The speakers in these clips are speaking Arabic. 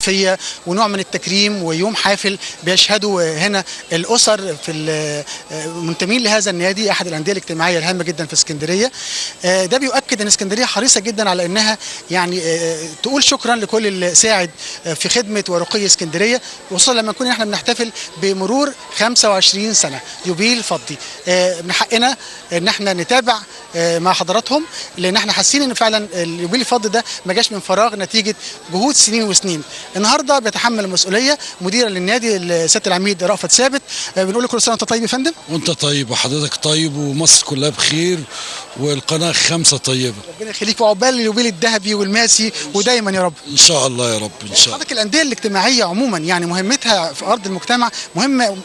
فيا ونوع من التكريم ويوم حافل بيشهدوا هنا الاسر في المنتمين لهذا النادي، احد الانديه الاجتماعيه الهامه جدا في اسكندريه. ده بيؤكد ان اسكندريه حريصه جدا على انها يعني تقول شكرا لكل اللي ساعد في خدمه ورقي اسكندريه، وخصوصا لما نكون احنا بنحتفل بمرور 25 سنه يوبيل فضي. من حقنا ان احنا نتابع مع حضراتهم، لان احنا حاسين ان فعلا اليوبيل الفضي ده ما جاش من فراغ، نتيجه جهود سنين وسنين. النهارده بيتحمل المسؤوليه مديرا للنادي سياده العميد رأفت ثابت. بنقول له كل سنه وانت طيب يا فندم. وانت طيب وحضرتك طيب ومصر كلها بخير والقناه 5 طيبه. ربنا يخليك، وعقبال اليوبيل الذهبي والماسي ودايما يا رب. ان شاء الله يا رب ان شاء الله. حضرتك الانديه الاجتماعيه عموما يعني مهمتها في ارض المجتمع مهمه.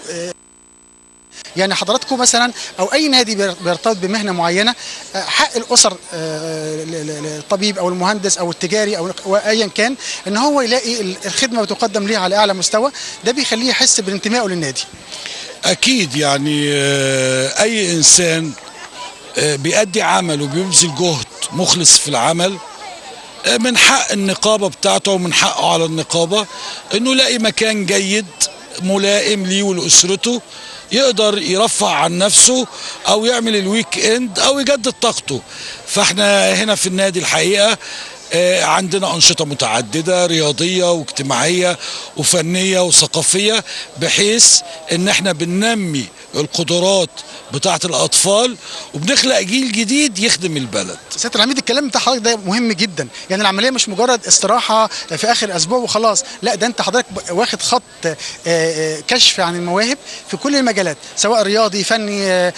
يعني حضراتكم مثلا او اي نادي بيرتبط بمهنه معينه، حق الاسر الطبيب او المهندس او التجاري او ايا كان ان هو يلاقي الخدمه بتقدم ليه على اعلى مستوى، ده بيخليه يحس بانتمائه للنادي. اكيد يعني اي انسان بيأدي عمل وبيبذل جهد مخلص في العمل، من حق النقابه بتاعته ومن حقه على النقابه انه يلاقي مكان جيد ملائم ليه ولاسرته، يقدر يرفع عن نفسه او يعمل الويك اند او يجدد طاقته. فاحنا هنا في النادي الحقيقه عندنا أنشطة متعددة رياضية واجتماعية وفنية وثقافية، بحيث ان احنا بننمي القدرات بتاعة الأطفال وبنخلق جيل جديد يخدم البلد. سيادة العميد، الكلام بتاع حضرتك ده مهم جدا، يعني العملية مش مجرد استراحة في آخر أسبوع وخلاص، لا ده أنت حضرتك واخد خط كشف عن المواهب في كل المجالات، سواء رياضي فني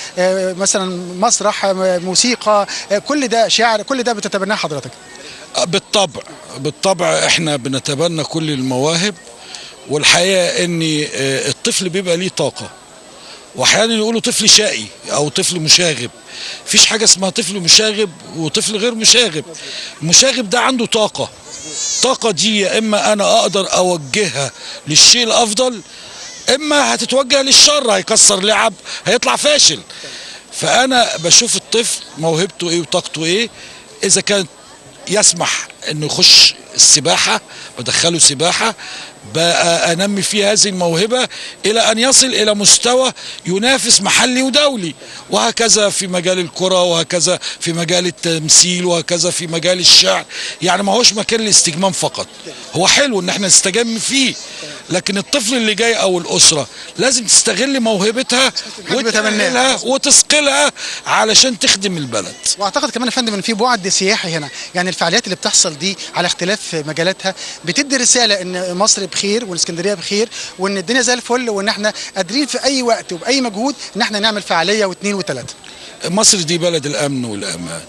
مثلا مسرح موسيقى، كل ده شعر، كل ده بتتبناه حضرتك. بالطبع احنا بنتبنى كل المواهب، والحقيقه ان الطفل بيبقى ليه طاقه، واحيانا يقولوا طفل شقي او طفل مشاغب. مفيش حاجه اسمها طفل مشاغب وطفل غير مشاغب. المشاغب ده عنده طاقه، الطاقه دي يا اما انا اقدر اوجهها للشيء الافضل، اما هتتوجه للشر، هيكسر لعب، هيطلع فاشل. فانا بشوف الطفل موهبته ايه وطاقته ايه، اذا كانت يسمح انه يخش السباحه بدخله سباحه، بقى انمي فيه هذه الموهبه الى ان يصل الى مستوى ينافس محلي ودولي، وهكذا في مجال الكره، وهكذا في مجال التمثيل، وهكذا في مجال الشعر. يعني ما هوش مكان الاستجمام فقط، هو حلو ان احنا نستجم فيه، لكن الطفل اللي جاي او الاسره لازم تستغل موهبتها وتأهلها وتثقلها علشان تخدم البلد. واعتقد كمان يا فندم ان في بعد سياحي هنا، يعني الفعاليات اللي بتحصل دي على اختلاف مجالاتها بتدي رساله ان مصر بخير والاسكندريه بخير وان الدنيا زي الفل، وان احنا قادرين في اي وقت وباي مجهود ان احنا نعمل فعاليه واثنين وثلاثه. مصر دي بلد الامن والامان،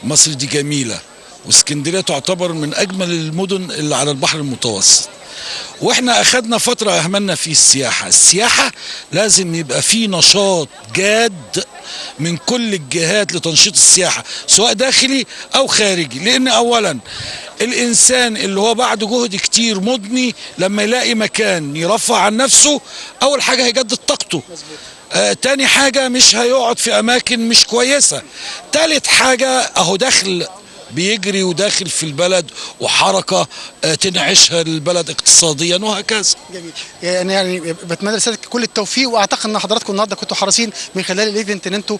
مصر دي جميله، واسكندريه تعتبر من اجمل المدن اللي على البحر المتوسط. واحنا اخدنا فتره اهملنا في السياحه لازم يبقى في نشاط جاد من كل الجهات لتنشيط السياحه، سواء داخلي او خارجي. لان اولا الانسان اللي هو بعد جهد كتير مضني لما يلاقي مكان يرفع عن نفسه، اول حاجه هيجدد طاقته، تاني حاجه مش هيقعد في اماكن مش كويسه، تالت حاجه اهو دخل بيجري وداخل في البلد وحركه تنعشها البلد اقتصاديا وهكذا. جميل. يعني بتمنى لسيادتك كل التوفيق، واعتقد ان حضراتكم النهارده كنتوا حريصين من خلال الايفنت ان انتوا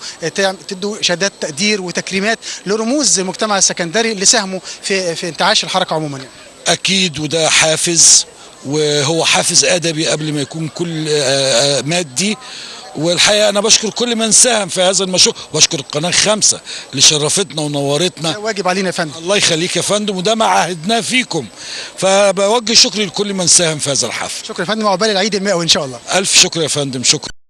تدوا شهادات تقدير وتكريمات لرموز المجتمع السكندري اللي ساهموا في انتعاش الحركه عموما. يعني. اكيد، وده حافز، وهو حافز ادبي قبل ما يكون كل مادي. والحقيقه انا بشكر كل من ساهم في هذا المشروع، وبشكر القناه 5 اللي شرفتنا ونورتنا. واجب علينا يا فندم. الله يخليك يا فندم، وده ما عهدناه فيكم، فبوجه شكري لكل من ساهم في هذا الحفل. شكرا يا فندم، وعقبال العيد المئوي ان شاء الله. الف شكر يا فندم، شكرا.